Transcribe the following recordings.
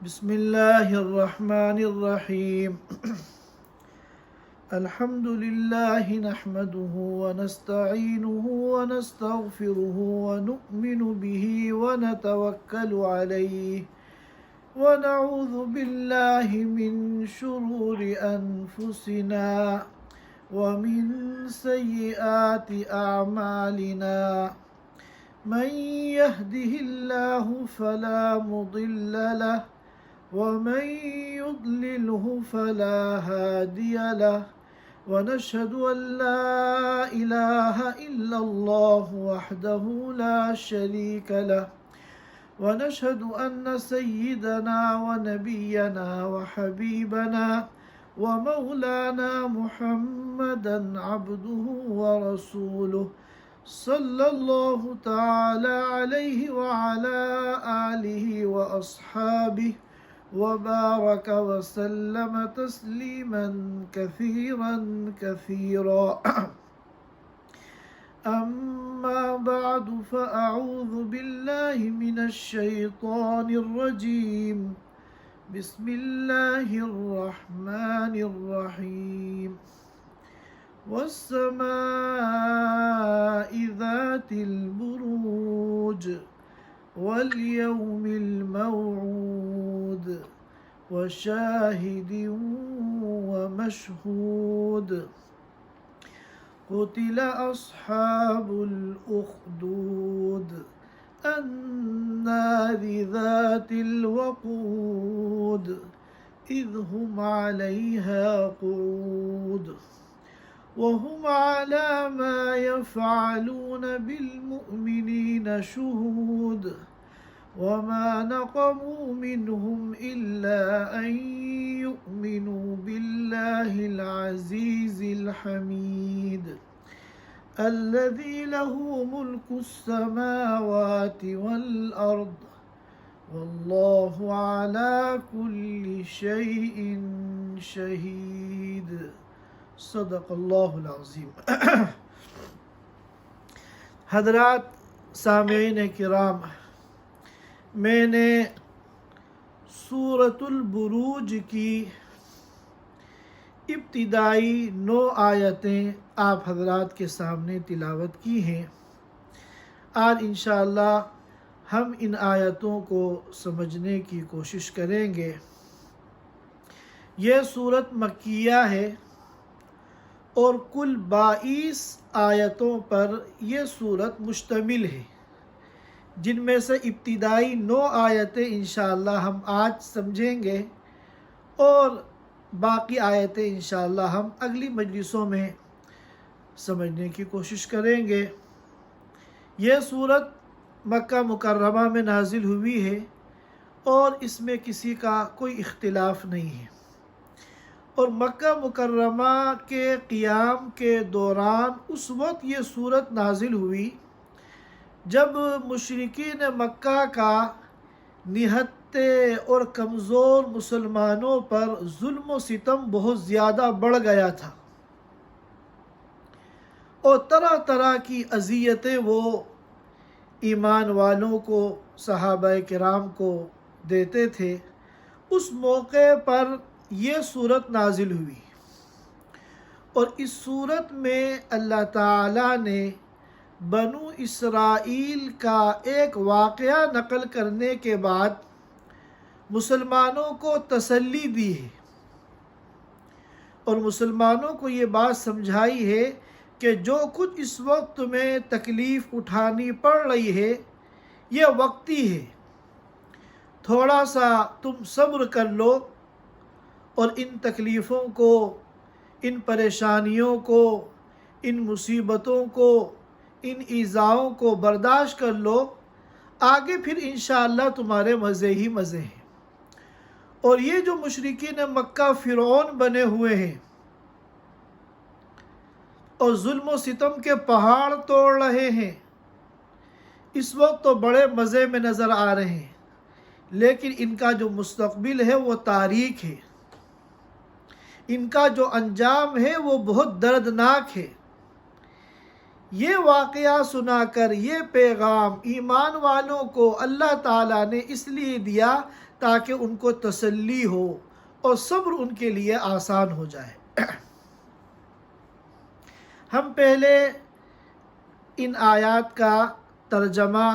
بسم الله الرحمن الرحيم الحمد لله نحمده ونستعينه ونستغفره ونؤمن به ونتوكل عليه ونعوذ بالله من شرور أنفسنا ومن سيئات أعمالنا من يهده الله فلا مضل له ومن يضلله فلا هادي له ونشهد أن لا إله إلا الله وحده لا شريك له ونشهد أن سيدنا ونبينا وحبيبنا ومولانا محمدا عبده ورسوله صلى الله تعالى عليه وعلى آله وأصحابه وبارك وسلم تسليما كثيرا كثيرا أما بعد فأعوذ بالله من الشيطان الرجيم بسم الله الرحمن الرحيم والسماء ذات البروج واليوم الموعود وشاهد ومشهود قتل أصحاب الأخدود النار ذات الوقود إذ هم عليها قعود وهم على ما يفعلون بالمؤمنين شهود وما نقموا منهم إلا أن يؤمنوا بالله العزيز الحميد الذي له ملك السماوات والأرض والله على كل شيء شهيد صدق اللہ العظیم۔ حضرات سامعین کرام، میں نے سورۃ البروج کی ابتدائی 9 آیتیں آپ حضرات کے سامنے تلاوت کی ہیں۔ آج انشاءاللہ ہم ان آیتوں کو سمجھنے کی کوشش کریں گے۔ یہ سورت مکیہ ہے اور کل 22 آیتوں پر یہ سورت مشتمل ہے، جن میں سے ابتدائی 9 آیتیں انشاءاللہ ہم آج سمجھیں گے اور باقی آیتیں انشاءاللہ ہم اگلی مجلسوں میں سمجھنے کی کوشش کریں گے۔ یہ سورت مکہ مکرمہ میں نازل ہوئی ہے اور اس میں کسی کا کوئی اختلاف نہیں ہے، اور مکہ مکرمہ کے قیام کے دوران اس وقت یہ سورت نازل ہوئی جب مشرکین مکہ کا نہتے اور کمزور مسلمانوں پر ظلم و ستم بہت زیادہ بڑھ گیا تھا، اور طرح طرح کی اذیتیں وہ ایمان والوں کو، صحابہ کرام کو دیتے تھے۔ اس موقع پر یہ سورت نازل ہوئی، اور اس سورت میں اللہ تعالیٰ نے بنو اسرائیل کا ایک واقعہ نقل کرنے کے بعد مسلمانوں کو تسلی دی ہے، اور مسلمانوں کو یہ بات سمجھائی ہے کہ جو کچھ اس وقت تمہیں تکلیف اٹھانی پڑ رہی ہے یہ وقتی ہے، تھوڑا سا تم صبر کر لو اور ان تکلیفوں کو، ان پریشانیوں کو، ان مصیبتوں کو، ان ایذاؤں کو برداشت کر لو، آگے پھر انشاءاللہ تمہارے مزے ہی مزے ہیں۔ اور یہ جو مشرکین مکہ فرعون بنے ہوئے ہیں اور ظلم و ستم کے پہاڑ توڑ رہے ہیں، اس وقت تو بڑے مزے میں نظر آ رہے ہیں، لیکن ان کا جو مستقبل ہے وہ تاریک ہے، ان کا جو انجام ہے وہ بہت دردناک ہے۔ یہ واقعہ سنا کر یہ پیغام ایمان والوں کو اللہ تعالیٰ نے اس لیے دیا تاکہ ان کو تسلی ہو اور صبر ان کے لیے آسان ہو جائے۔ ہم پہلے ان آیات کا ترجمہ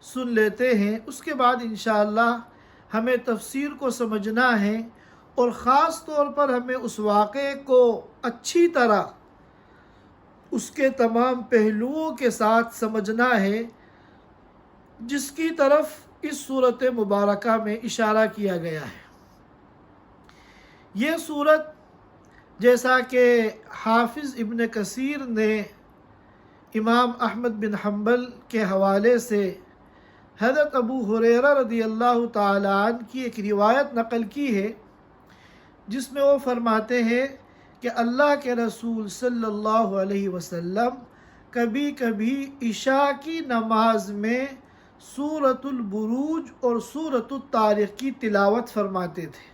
سن لیتے ہیں، اس کے بعد انشاءاللہ ہمیں تفسیر کو سمجھنا ہے، اور خاص طور پر ہمیں اس واقعے کو اچھی طرح اس کے تمام پہلوؤں کے ساتھ سمجھنا ہے جس کی طرف اس صورت مبارکہ میں اشارہ کیا گیا ہے۔ یہ صورت، جیسا کہ حافظ ابن کثیر نے امام احمد بن حنبل کے حوالے سے حضرت ابو ہریرہ رضی اللہ تعالی عنہ کی ایک روایت نقل کی ہے، جس میں وہ فرماتے ہیں کہ اللہ کے رسول صلی اللہ علیہ وسلم کبھی کبھی عشاء کی نماز میں سورۃ البروج اور سورۃ الطارق کی تلاوت فرماتے تھے۔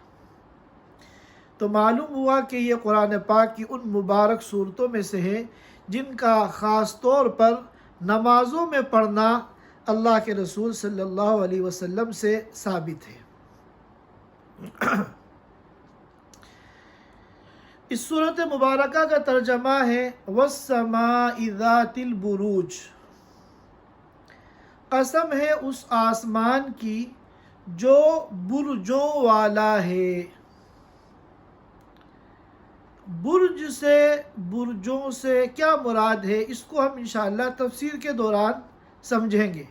تو معلوم ہوا کہ یہ قرآن پاک کی ان مبارک صورتوں میں سے ہے جن کا خاص طور پر نمازوں میں پڑھنا اللہ کے رسول صلی اللہ علیہ وسلم سے ثابت ہے۔ اس صورت مبارکہ کا ترجمہ ہے وَالسَّمَاءِ ذَاتِ الْبُرُوجِ، قسم ہے اس آسمان کی جو برجوں والا ہے۔ برجوں سے کیا مراد ہے، اس کو ہم انشاءاللہ تفسیر کے دوران سمجھیں گے۔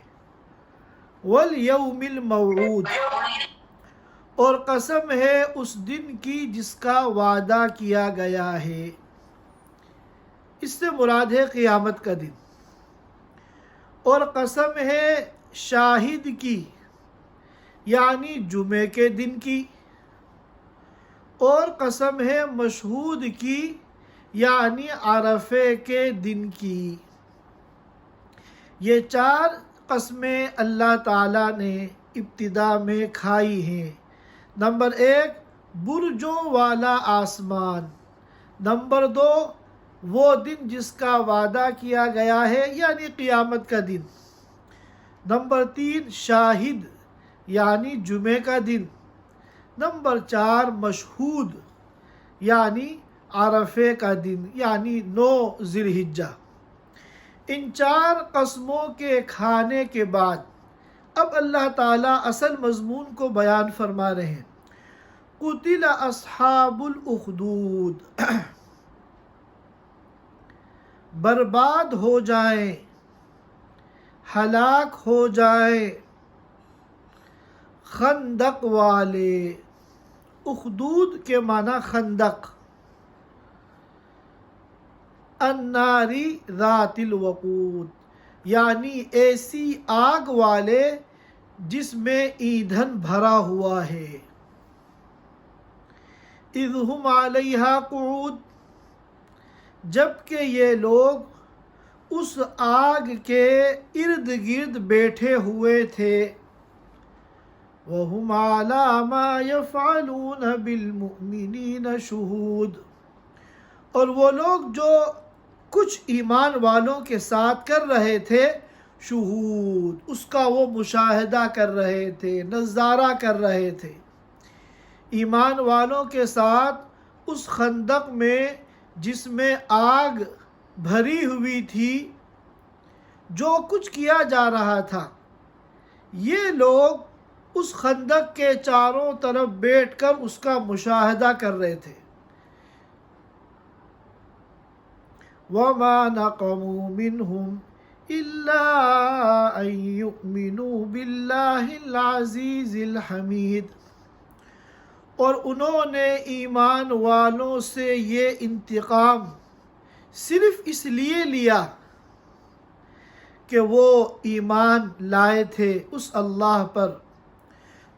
وَالْيَوْمِ الْمَوْعُودِ، اور قسم ہے اس دن کی جس کا وعدہ کیا گیا ہے، اس سے مراد ہے قیامت کا دن۔ اور قسم ہے شاہد کی، یعنی جمعے کے دن کی۔ اور قسم ہے مشہود کی، یعنی عرفے کے دن کی۔ یہ 4 قسمیں اللہ تعالیٰ نے ابتدا میں کھائی ہیں۔ نمبر 1، برجوں والا آسمان۔ نمبر 2، وہ دن جس کا وعدہ کیا گیا ہے، یعنی قیامت کا دن۔ نمبر 3، شاہد یعنی جمعے کا دن۔ نمبر 4، مشہود یعنی عرفے کا دن، یعنی 9 ذی الحجہ۔ ان 4 قسموں کے کھانے کے بعد اب اللہ تعالیٰ اصل مضمون کو بیان فرما رہے ہیں۔ قتل اصحاب الاخدود، برباد ہو جائیں، ہلاک ہو جائیں خندق والے۔ اخدود کے معنی خندق۔ الناری ذات الوقود، یعنی ایسی آگ والے جس میں ایندھن بھرا ہوا ہے۔ اذ ہم علیہا قعود، جبکہ یہ لوگ اس آگ کے ارد گرد بیٹھے ہوئے تھے۔ وَهُمْ عَلَىٰ مَا يَفْعَلُونَ بِالْمُؤْمِنِينَ شُهُودٌ، اور وہ لوگ جو کچھ ایمان والوں کے ساتھ کر رہے تھے، شہود، اس کا وہ مشاہدہ کر رہے تھے، نظارہ کر رہے تھے۔ ایمان والوں کے ساتھ اس خندق میں جس میں آگ بھری ہوئی تھی، جو کچھ کیا جا رہا تھا، یہ لوگ اس خندق کے چاروں طرف بیٹھ کر اس کا مشاہدہ کر رہے تھے۔ وَمَا نَقَمُوا مِنْهُمْ إِلَّا أَن يُؤْمِنُوا بِاللَّهِ الْعَزِيزِ الْحَمِيدِ، اور انہوں نے ایمان والوں سے یہ انتقام صرف اس لیے لیا کہ وہ ایمان لائے تھے اس اللہ پر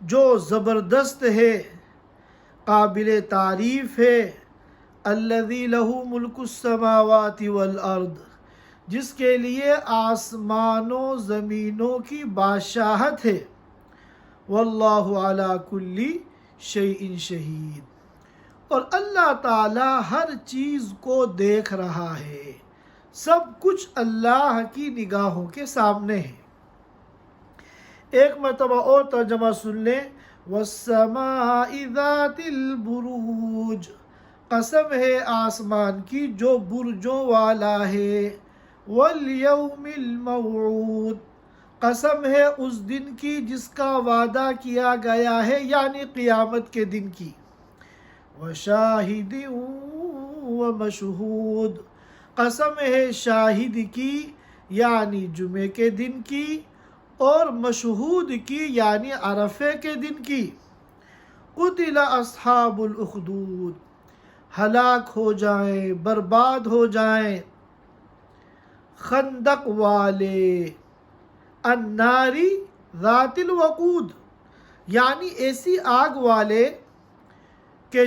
جو زبردست ہے، قابل تعریف ہے، الذی لہ ملک السماوات والارض، جس کے لیے آسمانوں زمینوں کی بادشاہت ہے، واللہ علی کل شیء شہید، اور اللہ تعالی ہر چیز کو دیکھ رہا ہے، سب کچھ اللہ کی نگاہوں کے سامنے ہے۔ ایک مرتبہ اور ترجمہ سن لیں، والسماء ذات البروج، قسم ہے آسمان کی جو برجوں والا ہے، والیوم الموعود، قسم ہے اس دن کی جس کا وعدہ کیا گیا ہے، یعنی قیامت کے دن کی، وشاہد ومشہود، قسم ہے شاہد کی یعنی جمعے کے دن کی، اور مشہود کی یعنی عرفے کے دن کی۔ قتل اصحاب الاخدود، ہلاک ہو جائیں، برباد ہو جائیں، خندق والے، الناری ذات الوقود، یعنی ایسی آگ والے کہ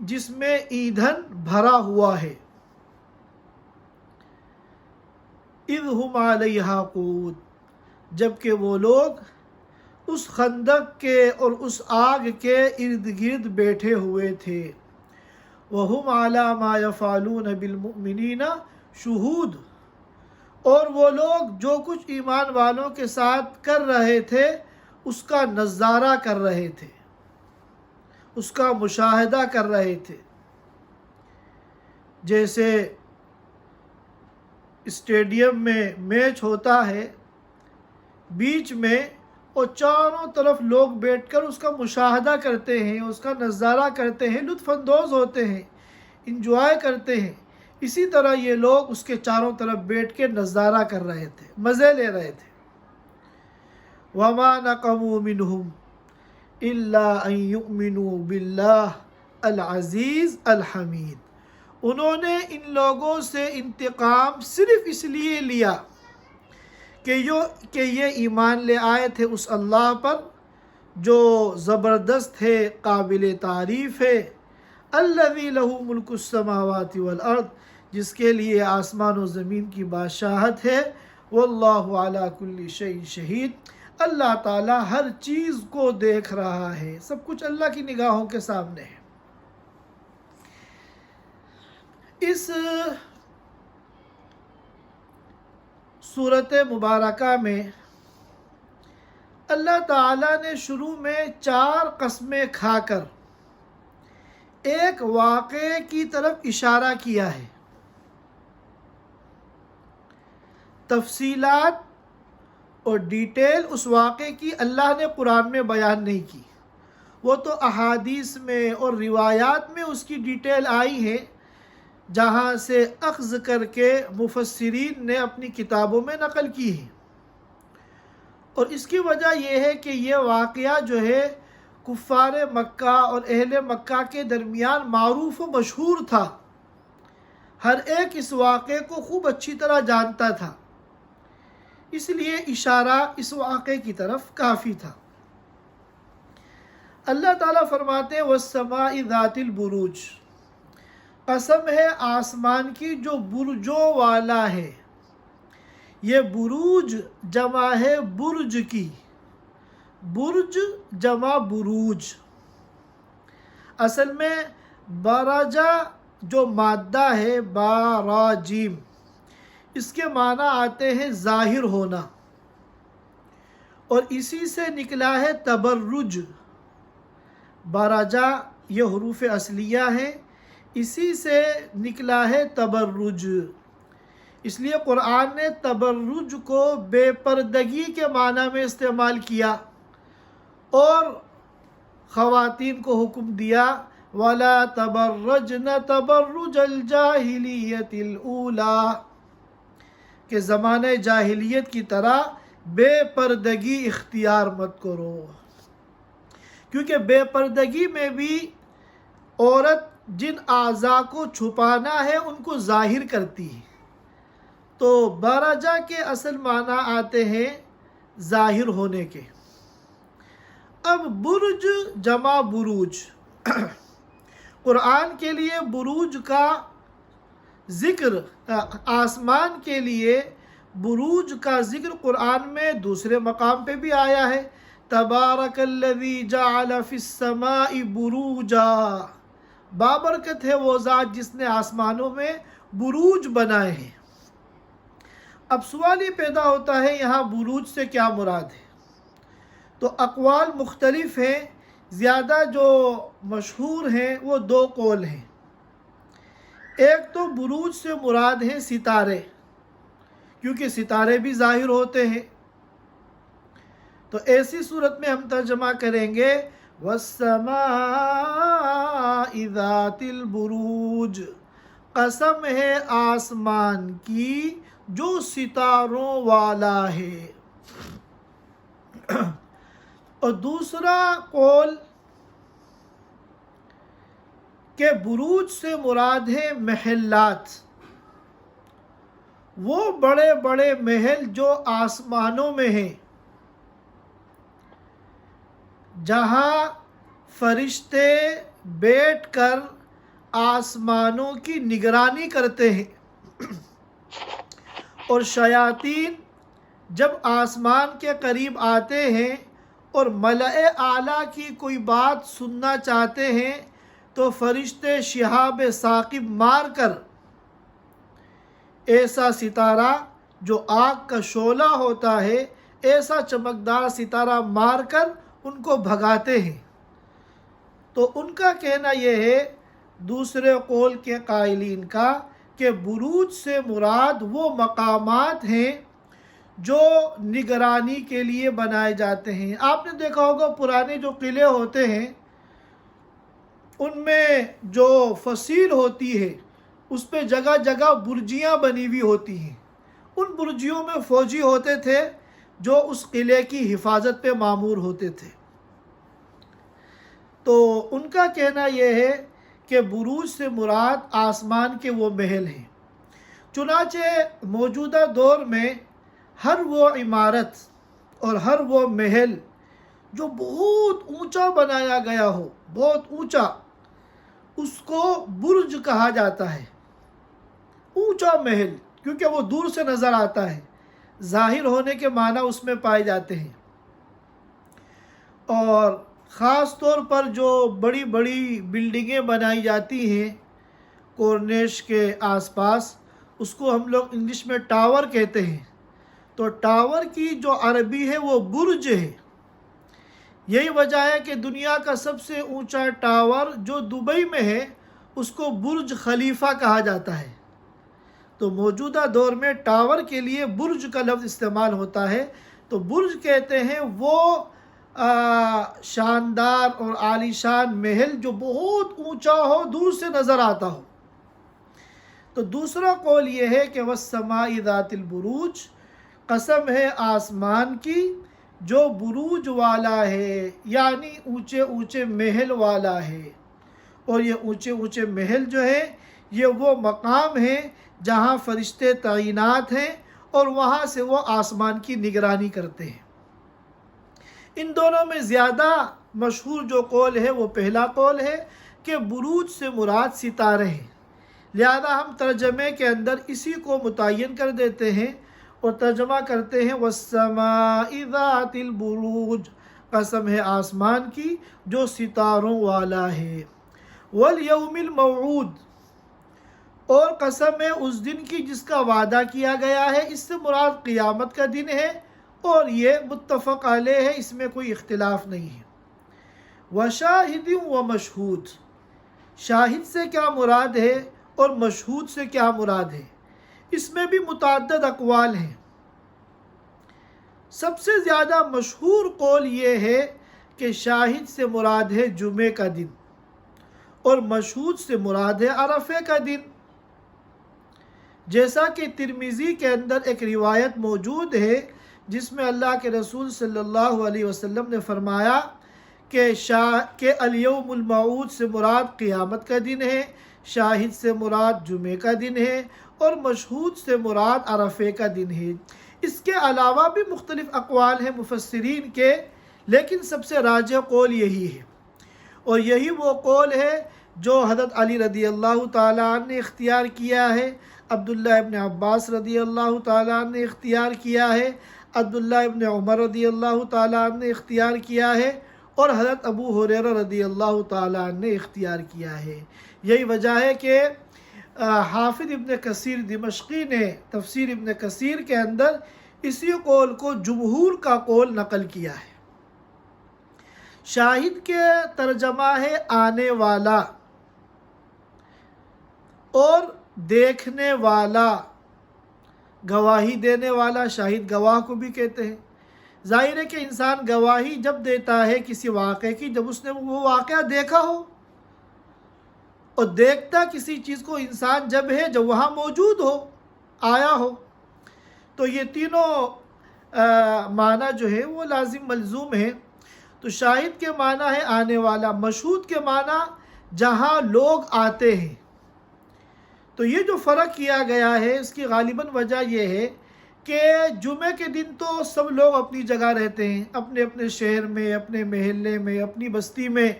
جس میں ایندھن بھرا ہوا ہے، اذ ہم علیہا قعود، جبکہ وہ لوگ اس خندق کے اور اس آگ کے ارد گرد بیٹھے ہوئے تھے، وَهُمْ عَلَى مَا يَفْعَلُونَ بِالْمُؤْمِنِينَ شُهُودٌ، اور وہ لوگ جو کچھ ایمان والوں کے ساتھ کر رہے تھے اس کا نظارہ کر رہے تھے، اس کا مشاہدہ کر رہے تھے۔ جیسے اسٹیڈیم میں میچ ہوتا ہے، بیچ میں، اور چاروں طرف لوگ بیٹھ کر اس کا مشاہدہ کرتے ہیں، اس کا نظارہ کرتے ہیں، لطف اندوز ہوتے ہیں، انجوائے کرتے ہیں، اسی طرح یہ لوگ اس کے چاروں طرف بیٹھ کے نظارہ کر رہے تھے، مزے لے رہے تھے۔ وَمَا نَقَمُوا مِنْهُمْ إِلَّا أَن يُؤْمِنُوا بِاللَّهِ الْعَزِيزِ الْحَمِيدِ، انہوں نے ان لوگوں سے انتقام صرف اس لیے لیا کہ یہ ایمان لے آئے تھے اس اللہ پر جو زبردست ہے، قابل تعریف ہے، الذی لہ ملک السماوات والارض، جس کے لیے آسمان و زمین کی بادشاہت ہے، واللہ علی کل شیء شہید، اللہ تعالیٰ ہر چیز کو دیکھ رہا ہے، سب کچھ اللہ کی نگاہوں کے سامنے ہے۔ اس صورت مبارکہ میں اللہ تعالیٰ نے شروع میں 4 قسمیں کھا کر ایک واقعے کی طرف اشارہ کیا ہے۔ تفصیلات اور ڈیٹیل اس واقعے کی اللہ نے قرآن میں بیان نہیں کی، وہ تو احادیث میں اور روایات میں اس کی ڈیٹیل آئی ہے، جہاں سے اخذ کر کے مفسرین نے اپنی کتابوں میں نقل کی ہے۔ اور اس کی وجہ یہ ہے کہ یہ واقعہ جو ہے کفار مکہ اور اہل مکہ کے درمیان معروف و مشہور تھا، ہر ایک اس واقعے کو خوب اچھی طرح جانتا تھا، اس لیے اشارہ اس واقعے کی طرف کافی تھا۔ اللہ تعالیٰ فرماتے ہیں وَالسَّمَاءِ ذَاتِ الْبُرُوجِ، قسم ہے آسمان کی جو برجوں والا ہے۔ یہ بروج جمع ہے برج کی، برج جمع بروج، اصل میں برجہ جو مادہ ہے باراجیم، اس کے معنی آتے ہیں ظاہر ہونا، اور اسی سے نکلا ہے تبرج، برجہ یہ حروف اصلیہ ہیں، اسی سے نکلا ہے تبرج، اس لیے قرآن نے تبرج کو بے پردگی کے معنی میں استعمال کیا، اور خواتین کو حکم دیا وَلَا تَبَرَّجْنَ تَبَرُّجَ الْجَاهِلِيَّةِ الْأُولَى، کہ زمانہ جاہلیت کی طرح بے پردگی اختیار مت کرو، کیونکہ بے پردگی میں بھی عورت جن اعضاء کو چھپانا ہے ان کو ظاہر کرتی ہے، تو برجہ کے اصل معنی آتے ہیں ظاہر ہونے کے۔ اب برج جمع بروج، قرآن کے لیے بروج کا ذکر، آسمان کے لیے بروج کا ذکر قرآن میں دوسرے مقام پہ بھی آیا ہے، تبارک الذی جعل فی السماء بروجا، بابرکت ہے وہ ذات جس نے آسمانوں میں بروج بنائے ہیں۔ اب سوال یہ پیدا ہوتا ہے یہاں بروج سے کیا مراد ہے؟ تو اقوال مختلف ہیں، زیادہ جو مشہور ہیں وہ دو قول ہیں۔ ایک تو بروج سے مراد ہیں ستارے، کیونکہ ستارے بھی ظاہر ہوتے ہیں، تو ایسی صورت میں ہم ترجمہ کریں گے وَالسَّمَاءِ ذَاتِ الْبُرُوجِ، قسم ہے آسمان کی جو ستاروں والا ہے۔ اور دوسرا قول کہ بروج سے مراد ہے محلات، وہ بڑے بڑے محل جو آسمانوں میں ہیں، جہاں فرشتے بیٹھ کر آسمانوں کی نگرانی کرتے ہیں، اور شیاطین جب آسمان کے قریب آتے ہیں اور ملأ اعلیٰ کی کوئی بات سننا چاہتے ہیں تو فرشتے شہاب ثاقب مار کر ایسا ستارہ جو آگ کا شعلہ ہوتا ہے، ایسا چمکدار ستارہ مار کر ان کو بھگاتے ہیں۔ تو ان کا کہنا یہ ہے دوسرے قول کے قائلین کا کہ بروج سے مراد وہ مقامات ہیں جو نگرانی کے لیے بنائے جاتے ہیں۔ آپ نے دیکھا ہوگا پرانے جو قلعے ہوتے ہیں ان میں جو فصیل ہوتی ہے اس پہ جگہ جگہ برجیاں بنی ہوئی ہوتی ہیں، ان برجیوں میں فوجی ہوتے تھے جو اس قلعے کی حفاظت پہ مامور ہوتے تھے۔ تو ان کا کہنا یہ ہے کہ بروج سے مراد آسمان کے وہ محل ہیں۔ چنانچہ موجودہ دور میں ہر وہ عمارت اور ہر وہ محل جو بہت اونچا بنایا گیا ہو، بہت اونچا، اس کو برج کہا جاتا ہے۔ اونچا محل، کیونکہ وہ دور سے نظر آتا ہے، ظاہر ہونے کے معنی اس میں پائے جاتے ہیں۔ اور خاص طور پر جو بڑی بڑی بلڈنگیں بنائی جاتی ہیں کورنیش کے آس پاس، اس کو ہم لوگ انگلش میں ٹاور کہتے ہیں، تو ٹاور کی جو عربی ہے وہ برج ہے۔ یہی وجہ ہے کہ دنیا کا سب سے اونچا ٹاور جو دبئی میں ہے اس کو برج خلیفہ کہا جاتا ہے۔ تو موجودہ دور میں ٹاور کے لیے برج کا لفظ استعمال ہوتا ہے۔ تو برج کہتے ہیں وہ شاندار اور عالیشان محل جو بہت اونچا ہو، دور سے نظر آتا ہو۔ تو دوسرا قول یہ ہے کہ وَالسَّمَاءِ ذَاتِ الْبُرُوجِ، قسم ہے آسمان کی جو بروج والا ہے، یعنی اونچے اونچے محل والا ہے۔ اور یہ اونچے اونچے محل جو ہے یہ وہ مقام ہیں جہاں فرشتے تعینات ہیں اور وہاں سے وہ آسمان کی نگرانی کرتے ہیں۔ ان دونوں میں زیادہ مشہور جو قول ہے وہ پہلا قول ہے کہ بروج سے مراد ستارے ہیں، لہذا ہم ترجمے کے اندر اسی کو متعین کر دیتے ہیں اور ترجمہ کرتے ہیں وَالسَّمَاءِ ذَاتِ الْبُرُوجِ، قسم ہے آسمان کی جو ستاروں والا ہے، وَالْيَوْمِ الْمَوْعُودِ، اور قسم ہے اس دن کی جس کا وعدہ کیا گیا ہے۔ اس سے مراد قیامت کا دن ہے اور یہ متفق علیہ ہے، اس میں کوئی اختلاف نہیں ہے۔ وَشَاهِدٍ وَمَشْهُودٍ، شاہد سے کیا مراد ہے اور مشہود سے کیا مراد ہے، اس میں بھی متعدد اقوال ہیں۔ سب سے زیادہ مشہور قول یہ ہے کہ شاہد سے مراد ہے جمعے کا دن اور مشہود سے مراد ہے عرفے کا دن، جیسا کہ ترمذی کے اندر ایک روایت موجود ہے جس میں اللہ کے رسول صلی اللہ علیہ وسلم نے فرمایا کہ الیوم الموعود سے مراد قیامت کا دن ہے، شاہد سے مراد جمعے کا دن ہے اور مشہود سے مراد عرفے کا دن ہے۔ اس کے علاوہ بھی مختلف اقوال ہیں مفسرین کے، لیکن سب سے راجح قول یہی ہے، اور یہی وہ قول ہے جو حضرت علی رضی اللہ تعالیٰ عنہ نے اختیار کیا ہے، عبداللہ ابن عباس رضی اللہ تعالیٰ عنہ نے اختیار کیا ہے، عبداللہ ابن عمر رضی اللہ تعالیٰ عنہ نے اختیار کیا ہے، اور حضرت ابو ہریرہ رضی اللہ تعالیٰ عنہ نے اختیار کیا ہے۔ یہی وجہ ہے کہ حافظ ابن کثیر دمشقی نے تفسیر ابن کثیر کے اندر اسی قول کو جمہور کا قول نقل کیا ہے۔ شاہد کے ترجمہ ہے آنے والا اور دیکھنے والا، گواہی دینے والا، شاہد گواہ کو بھی کہتے ہیں۔ ظاہر ہے کہ انسان گواہی جب دیتا ہے کسی واقعے کی جب اس نے وہ واقعہ دیکھا ہو، اور دیکھتا کسی چیز کو انسان جب ہے جب وہاں موجود ہو، آیا ہو۔ تو یہ تینوں معنی جو ہے وہ لازم ملزوم ہے۔ تو شاہد کے معنی ہے آنے والا، مشہود کے معنی جہاں لوگ آتے ہیں۔ تو یہ جو فرق کیا گیا ہے اس کی غالباً وجہ یہ ہے کہ جمعے کے دن تو سب لوگ اپنی جگہ رہتے ہیں، اپنے اپنے شہر میں، اپنے محلے میں، اپنی بستی میں،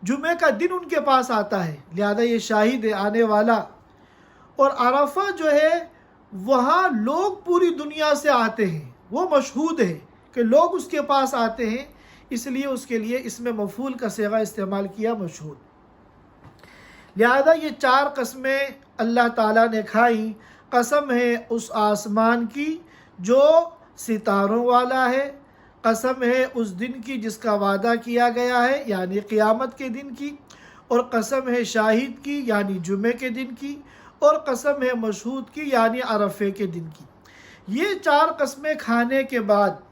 جمعے کا دن ان کے پاس آتا ہے، لہذا یہ شاہد ہے آنے والا۔ اور عرفہ جو ہے وہاں لوگ پوری دنیا سے آتے ہیں، وہ مشہود ہے کہ لوگ اس کے پاس آتے ہیں، اس لیے اس کے لیے اس میں مفعول کا صیغہ استعمال کیا، مشہود۔ لہذا یہ چار قسمیں اللہ تعالیٰ نے کھائیں۔ قسم ہے اس آسمان کی جو ستاروں والا ہے، قسم ہے اس دن کی جس کا وعدہ کیا گیا ہے یعنی قیامت کے دن کی، اور قسم ہے شاہد کی یعنی جمعے کے دن کی، اور قسم ہے مشہود کی یعنی عرفے کے دن کی۔ یہ چار قسمیں کھانے کے بعد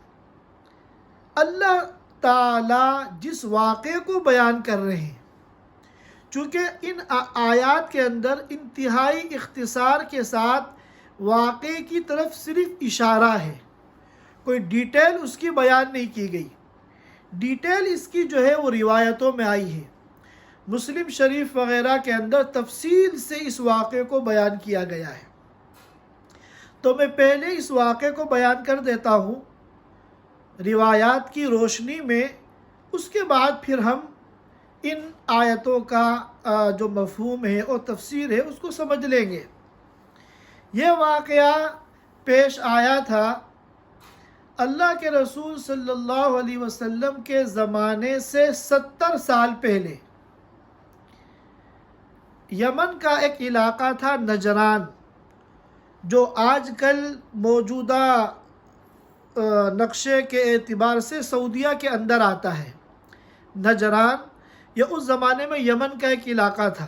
اللہ تعالیٰ جس واقعے کو بیان کر رہے ہیں، چونکہ ان آیات کے اندر انتہائی اختصار کے ساتھ واقعے کی طرف صرف اشارہ ہے، کوئی ڈیٹیل اس کی بیان نہیں کی گئی۔ ڈیٹیل اس کی جو ہے وہ روایتوں میں آئی ہے، مسلم شریف وغیرہ کے اندر تفصیل سے اس واقعے کو بیان کیا گیا ہے۔ تو میں پہلے اس واقعے کو بیان کر دیتا ہوں روایات کی روشنی میں، اس کے بعد پھر ہم ان آیتوں کا جو مفہوم ہے اور تفسیر ہے اس کو سمجھ لیں گے۔ یہ واقعہ پیش آیا تھا اللہ کے رسول صلی اللہ علیہ وسلم کے زمانے سے 70 سال پہلے۔ یمن کا ایک علاقہ تھا نجران، جو آج کل موجودہ نقشے کے اعتبار سے سعودیہ کے اندر آتا ہے۔ نجران یہ اس زمانے میں یمن کا ایک علاقہ تھا۔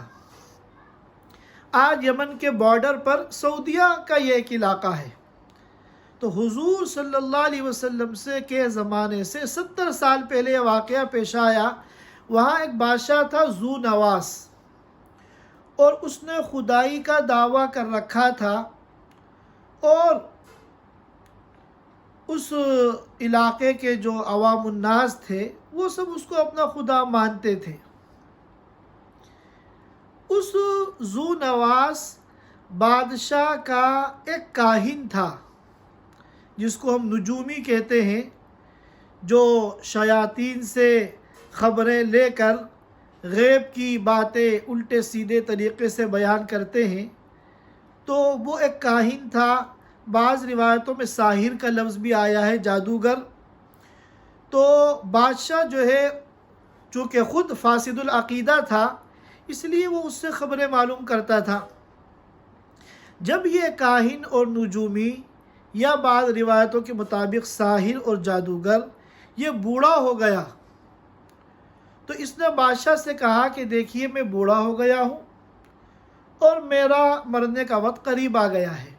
آج یمن کے بارڈر پر سعودیہ کا یہ ایک علاقہ ہے۔ تو حضور صلی اللہ علیہ وسلم کے زمانے سے 70 سال پہلے یہ واقعہ پیش آیا۔ وہاں ایک بادشاہ تھا ذو نواس، اور اس نے خدائی کا دعویٰ کر رکھا تھا، اور اس علاقے کے جو عوام الناس تھے وہ سب اس کو اپنا خدا مانتے تھے۔ اس ذو نواس بادشاہ کا ایک کاہن تھا جس کو ہم نجومی کہتے ہیں، جو شیاطین سے خبریں لے کر غیب کی باتیں الٹے سیدھے طریقے سے بیان کرتے ہیں۔ تو وہ ایک کاہن تھا، بعض روایتوں میں ساحر کا لفظ بھی آیا ہے، جادوگر۔ تو بادشاہ جو ہے چونکہ خود فاسد العقیدہ تھا، اس لیے وہ اس سے خبریں معلوم کرتا تھا۔ جب یہ کاہن اور نجومی یا بعض روایتوں کے مطابق ساحر اور جادوگر یہ بوڑھا ہو گیا، تو اس نے بادشاہ سے کہا کہ دیکھیے میں بوڑھا ہو گیا ہوں اور میرا مرنے کا وقت قریب آ گیا ہے،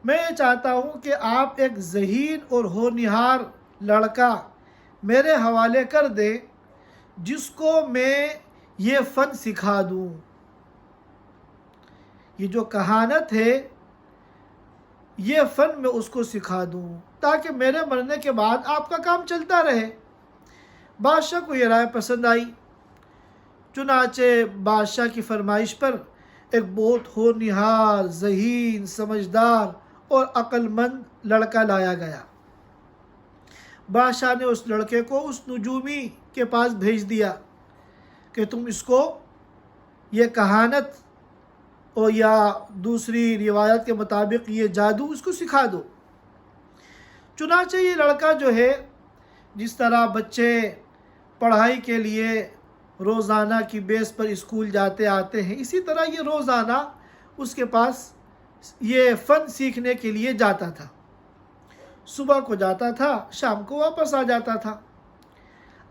میں یہ چاہتا ہوں کہ آپ ایک ذہین اور ہونہار لڑکا میرے حوالے کر دیں جس کو میں یہ فن سکھا دوں، یہ جو کہانت ہے یہ فن میں اس کو سکھا دوں تاکہ میرے مرنے کے بعد آپ کا کام چلتا رہے۔ بادشاہ کو یہ رائے پسند آئی، چنانچہ بادشاہ کی فرمائش پر ایک بہت ہونہار، ذہین، سمجھدار اور عقل مند لڑکا لایا گیا۔ بادشاہ نے اس لڑکے کو اس نجومی کے پاس بھیج دیا کہ تم اس کو یہ کہانت اور یا دوسری روایت کے مطابق یہ جادو اس کو سکھا دو۔ چنانچہ یہ لڑکا جو ہے، جس طرح بچے پڑھائی کے لیے روزانہ کی بیس پر اسکول جاتے آتے ہیں، اسی طرح یہ روزانہ اس کے پاس یہ فن سیکھنے کے لیے جاتا تھا۔ صبح کو جاتا تھا، شام کو واپس آ جاتا تھا۔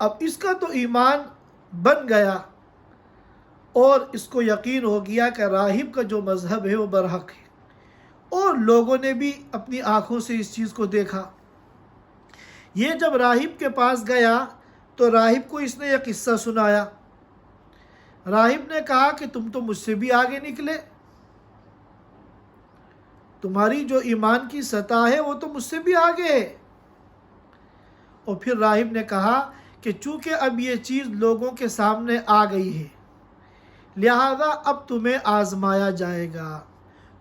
اب اس کا تو ایمان بن گیا اور اس کو یقین ہو گیا کہ راہب کا جو مذہب ہے وہ برحق ہے، اور لوگوں نے بھی اپنی آنکھوں سے اس چیز کو دیکھا۔ یہ جب راہب کے پاس گیا تو راہب کو اس نے یہ قصہ سنایا۔ راہب نے کہا کہ تم تو مجھ سے بھی آگے نکلے، تمہاری جو ایمان کی سطح ہے وہ تو مجھ سے بھی آگے ہے۔ اور پھر راہب نے کہا کہ چونکہ اب یہ چیز لوگوں کے سامنے آ گئی ہے، لہذا اب تمہیں آزمایا جائے گا،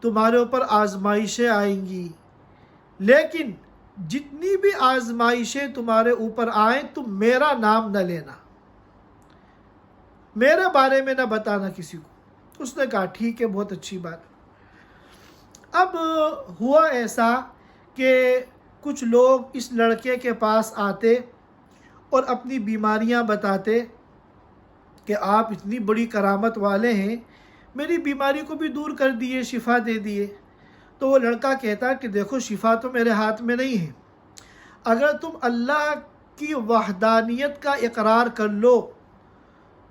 تمہارے اوپر آزمائشیں آئیں گی، لیکن جتنی بھی آزمائشیں تمہارے اوپر آئیں تم میرا نام نہ لینا، میرے بارے میں نہ بتانا کسی کو۔ اس نے کہا ٹھیک ہے، بہت اچھی بات۔ اب ہوا ایسا کہ کچھ لوگ اس لڑکے کے پاس آتے اور اپنی بیماریاں بتاتے کہ آپ اتنی بڑی کرامت والے ہیں، میری بیماری کو بھی دور کر دیے، شفا دے دیے۔ تو وہ لڑکا کہتا کہ دیکھو شفا تو میرے ہاتھ میں نہیں ہے، اگر تم اللہ کی وحدانیت کا اقرار کر لو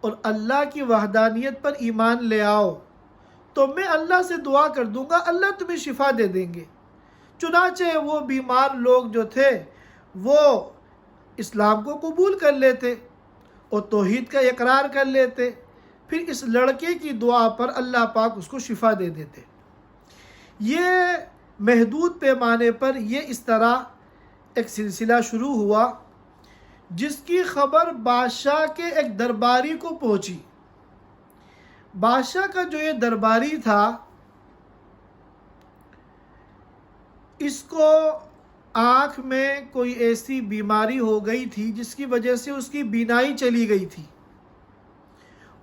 اور اللہ کی وحدانیت پر ایمان لے آؤ تو میں اللہ سے دعا کر دوں گا، اللہ تمہیں شفا دے دیں گے۔ چنانچہ وہ بیمار لوگ جو تھے وہ اسلام کو قبول کر لیتے اور توحید کا اقرار کر لیتے، پھر اس لڑکے کی دعا پر اللہ پاک اس کو شفا دے دیتے۔ یہ محدود پیمانے پر یہ اس طرح ایک سلسلہ شروع ہوا، جس کی خبر بادشاہ کے ایک درباری کو پہنچی۔ بادشاہ کا جو یہ درباری تھا، اس کو آنکھ میں کوئی ایسی بیماری ہو گئی تھی جس کی وجہ سے اس کی بینائی چلی گئی تھی،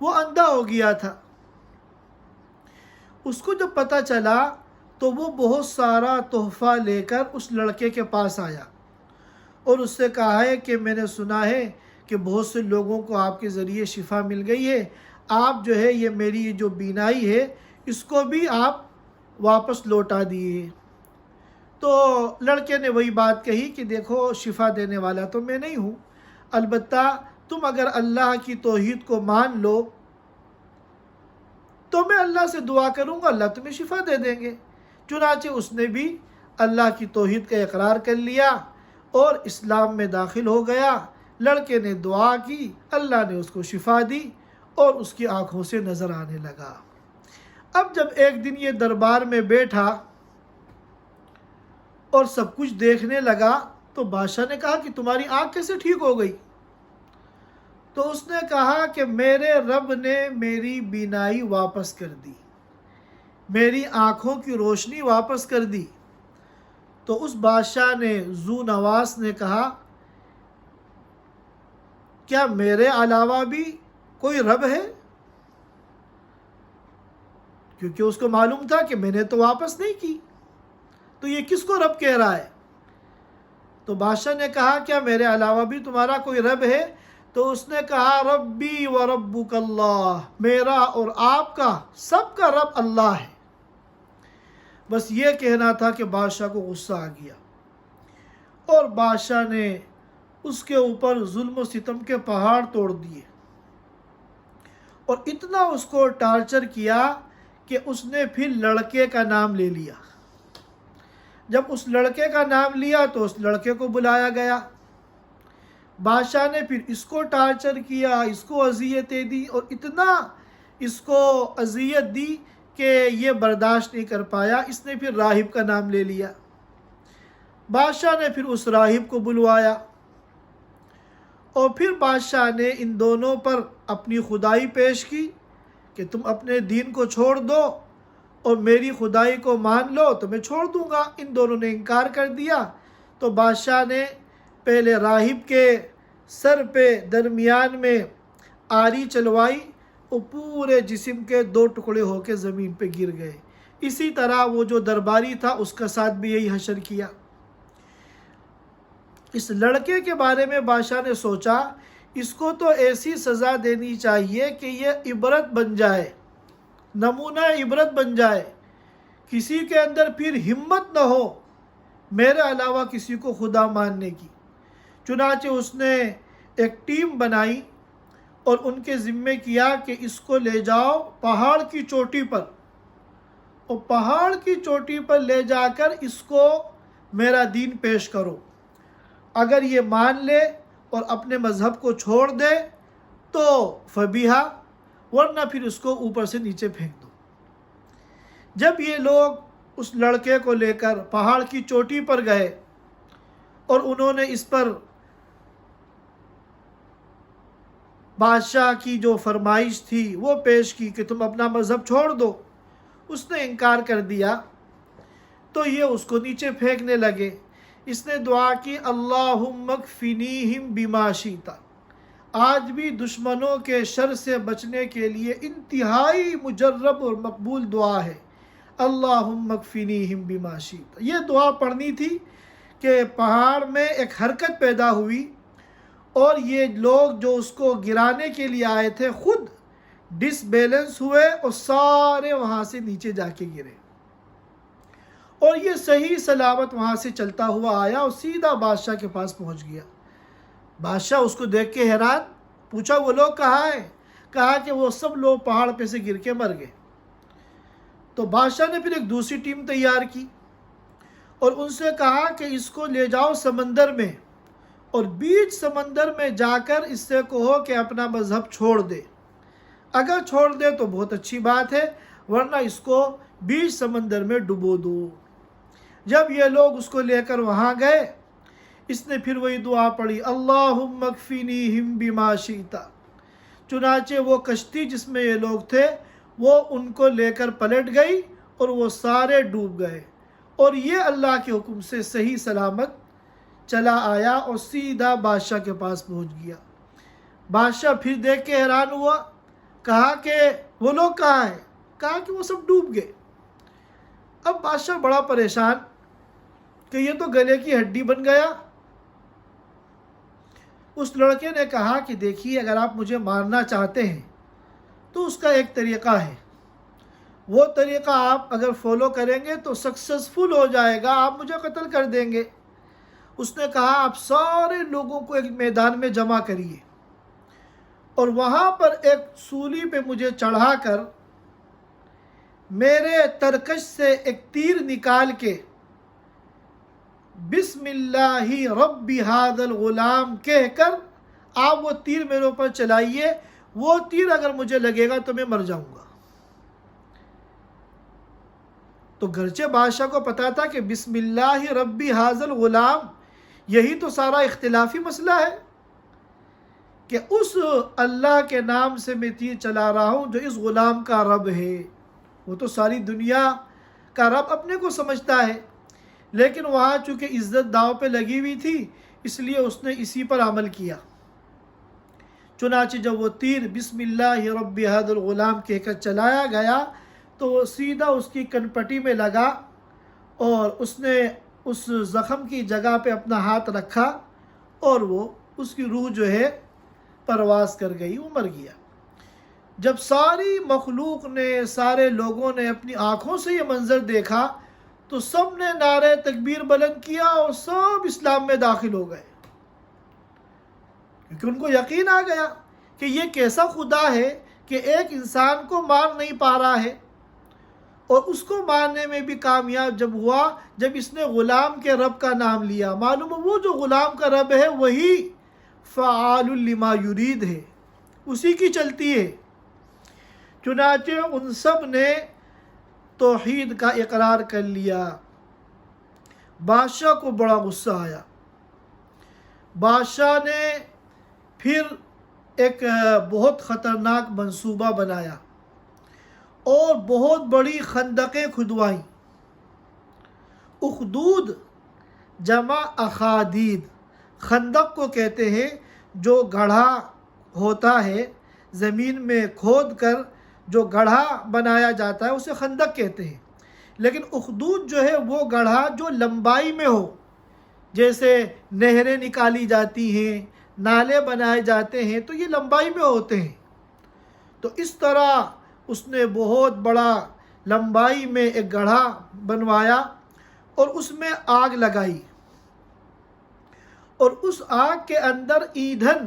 وہ اندھا ہو گیا تھا۔ اس کو جب پتہ چلا تو وہ بہت سارا تحفہ لے کر اس لڑکے کے پاس آیا اور اس سے کہا ہے کہ میں نے سنا ہے کہ بہت سے لوگوں کو آپ کے ذریعے شفا مل گئی ہے، آپ جو ہے یہ میری جو بینائی ہے اس کو بھی آپ واپس لوٹا دیے۔ تو لڑکے نے وہی بات کہی کہ دیکھو شفا دینے والا تو میں نہیں ہوں، البتہ تم اگر اللہ کی توحید کو مان لو تو میں اللہ سے دعا کروں گا، اللہ تمہیں شفا دے دیں گے۔ چنانچہ اس نے بھی اللہ کی توحید کا اقرار کر لیا اور اسلام میں داخل ہو گیا۔ لڑکے نے دعا کی، اللہ نے اس کو شفا دی اور اس کی آنکھوں سے نظر آنے لگا۔ اب جب ایک دن یہ دربار میں بیٹھا اور سب کچھ دیکھنے لگا تو بادشاہ نے کہا کہ تمہاری آنکھ کیسے ٹھیک ہو گئی؟ تو اس نے کہا کہ میرے رب نے میری بینائی واپس کر دی، میری آنکھوں کی روشنی واپس کر دی۔ تو اس بادشاہ نے ذو نواس نے کہا کیا میرے علاوہ بھی کوئی رب ہے؟ کیونکہ اس کو معلوم تھا کہ میں نے تو واپس نہیں کی، تو یہ کس کو رب کہہ رہا ہے؟ تو بادشاہ نے کہا کیا میرے علاوہ بھی تمہارا کوئی رب ہے؟ تو اس نے کہا ربی و ربک اللہ، میرا اور آپ کا سب کا رب اللہ ہے۔ بس یہ کہنا تھا کہ بادشاہ کو غصہ آ گیا اور بادشاہ نے اس کے اوپر ظلم و ستم کے پہاڑ توڑ دیے اور اتنا اس کو ٹارچر کیا کہ اس نے پھر لڑکے کا نام لے لیا۔ جب اس لڑکے کا نام لیا تو اس لڑکے کو بلایا گیا۔ بادشاہ نے پھر اس کو ٹارچر کیا، اس کو اذیتیں دی اور اتنا اس کو اذیت دی کہ یہ برداشت نہیں کر پایا، اس نے پھر راہب کا نام لے لیا۔ بادشاہ نے پھر اس راہب کو بلوایا اور پھر بادشاہ نے ان دونوں پر اپنی خدائی پیش کی کہ تم اپنے دین کو چھوڑ دو اور میری خدائی کو مان لو تو میں چھوڑ دوں گا۔ ان دونوں نے انکار کر دیا تو بادشاہ نے پہلے راہب کے سر پہ درمیان میں آری چلوائی اور پورے جسم کے 2 ٹکڑے ہو کے زمین پہ گر گئے۔ اسی طرح وہ جو درباری تھا اس کا ساتھ بھی یہی حشر کیا۔ اس لڑکے کے بارے میں بادشاہ نے سوچا اس کو تو ایسی سزا دینی چاہیے کہ یہ عبرت بن جائے، نمونہ عبرت بن جائے، کسی کے اندر پھر ہمت نہ ہو میرے علاوہ کسی کو خدا ماننے کی۔ چنانچہ اس نے ایک ٹیم بنائی اور ان کے ذمے کیا کہ اس کو لے جاؤ پہاڑ کی چوٹی پر، اور پہاڑ کی چوٹی پر لے جا کر اس کو میرا دین پیش کرو، اگر یہ مان لے اور اپنے مذہب کو چھوڑ دے تو فبیہا، ورنہ پھر اس کو اوپر سے نیچے پھینک دو۔ جب یہ لوگ اس لڑکے کو لے کر پہاڑ کی چوٹی پر گئے اور انہوں نے اس پر بادشاہ کی جو فرمائش تھی وہ پیش کی کہ تم اپنا مذہب چھوڑ دو، اس نے انکار کر دیا، تو یہ اس کو نیچے پھینکنے لگے۔ اس نے دعا کی اللہم اکفنیہم بما شئت، آج بھی دشمنوں کے شر سے بچنے کے لیے انتہائی مجرب اور مقبول دعا ہے، اللہم اکفنیہم بما شئت۔ یہ دعا پڑھنی تھی کہ پہاڑ میں ایک حرکت پیدا ہوئی اور یہ لوگ جو اس کو گرانے کے لیے آئے تھے خود ڈس بیلنس ہوئے اور سارے وہاں سے نیچے جا کے گرے، اور یہ صحیح سلامت وہاں سے چلتا ہوا آیا اور سیدھا بادشاہ کے پاس پہنچ گیا۔ بادشاہ اس کو دیکھ کے حیران، پوچھا وہ لوگ کہاں ہیں؟ کہا کہ وہ سب لوگ پہاڑ پہ سے گر کے مر گئے۔ تو بادشاہ نے پھر ایک دوسری ٹیم تیار کی اور ان سے کہا کہ اس کو لے جاؤ سمندر میں، اور بیچ سمندر میں جا کر اس سے کہو کہ اپنا مذہب چھوڑ دے، اگر چھوڑ دے تو بہت اچھی بات ہے، ورنہ اس کو بیچ سمندر میں ڈبو دو۔ جب یہ لوگ اس کو لے کر وہاں گئے، اس نے پھر وہی دعا پڑھی اللہم اکفنیہم بما شئت، چنانچہ وہ کشتی جس میں یہ لوگ تھے وہ ان کو لے کر پلٹ گئی اور وہ سارے ڈوب گئے، اور یہ اللہ کے حکم سے صحیح سلامت چلا آیا اور سیدھا بادشاہ کے پاس پہنچ گیا۔ بادشاہ پھر دیکھ کے حیران ہوا، کہا کہ وہ لوگ کہاں ہیں؟ کہا کہ وہ سب ڈوب گئے۔ اب بادشاہ بڑا پریشان کہ یہ تو گلے کی ہڈی بن گیا۔ اس لڑکے نے کہا کہ دیکھیے اگر آپ مجھے مارنا چاہتے ہیں تو اس کا ایک طریقہ ہے، وہ طریقہ آپ اگر فالو کریں گے تو سکسیسفل ہو جائے گا، آپ مجھے قتل کر دیں گے۔ اس نے کہا آپ سارے لوگوں کو ایک میدان میں جمع کریے اور وہاں پر ایک سولی پہ مجھے چڑھا کر میرے ترکش سے ایک تیر نکال کے بسم اللہ رب ھذا الغلام کہہ کر آپ وہ تیر میرے اوپر چلائیے، وہ تیر اگر مجھے لگے گا تو میں مر جاؤں گا۔ تو گرچہ بادشاہ کو پتا تھا کہ بسم اللہ رب ھذا الغلام یہی تو سارا اختلافی مسئلہ ہے کہ اس اللہ کے نام سے میں تیر چلا رہا ہوں جو اس غلام کا رب ہے، وہ تو ساری دنیا کا رب اپنے کو سمجھتا ہے، لیکن وہاں چونکہ عزت داؤ پہ لگی ہوئی تھی اس لیے اس نے اسی پر عمل کیا۔ چنانچہ جب وہ تیر بسم اللہ رب ھذا الغلام کہہ کر چلایا گیا تو وہ سیدھا اس کی کنپٹی میں لگا اور اس نے اس زخم کی جگہ پہ اپنا ہاتھ رکھا اور وہ اس کی روح جو ہے پرواز کر گئی، وہ مر گیا۔ جب ساری مخلوق نے، سارے لوگوں نے اپنی آنکھوں سے یہ منظر دیکھا تو سب نے نعرہ تکبیر بلند کیا اور سب اسلام میں داخل ہو گئے، کیونکہ ان کو یقین آ گیا کہ یہ کیسا خدا ہے کہ ایک انسان کو مار نہیں پا رہا ہے، اور اس کو مارنے میں بھی کامیاب جب ہوا جب اس نے غلام کے رب کا نام لیا۔ معلوم ہے وہ جو غلام کا رب ہے وہی فعال لما یرید ہے، اسی کی چلتی ہے۔ چنانچہ ان سب نے توحید کا اقرار کر لیا۔ بادشاہ کو بڑا غصہ آیا۔ بادشاہ نے پھر ایک بہت خطرناک منصوبہ بنایا اور بہت بڑی خندقیں کھدوائیں۔ اخدود جمع اخادید، خندق کو کہتے ہیں جو گڑھا ہوتا ہے، زمین میں کھود کر جو گڑھا بنایا جاتا ہے اسے خندق کہتے ہیں، لیکن اخدود جو ہے وہ گڑھا جو لمبائی میں ہو، جیسے نہریں نکالی جاتی ہیں، نالے بنائے جاتے ہیں تو یہ لمبائی میں ہوتے ہیں۔ تو اس طرح اس نے بہت بڑا لمبائی میں ایک گڑھا بنوایا اور اس میں آگ لگائی، اور اس آگ کے اندر ایندھن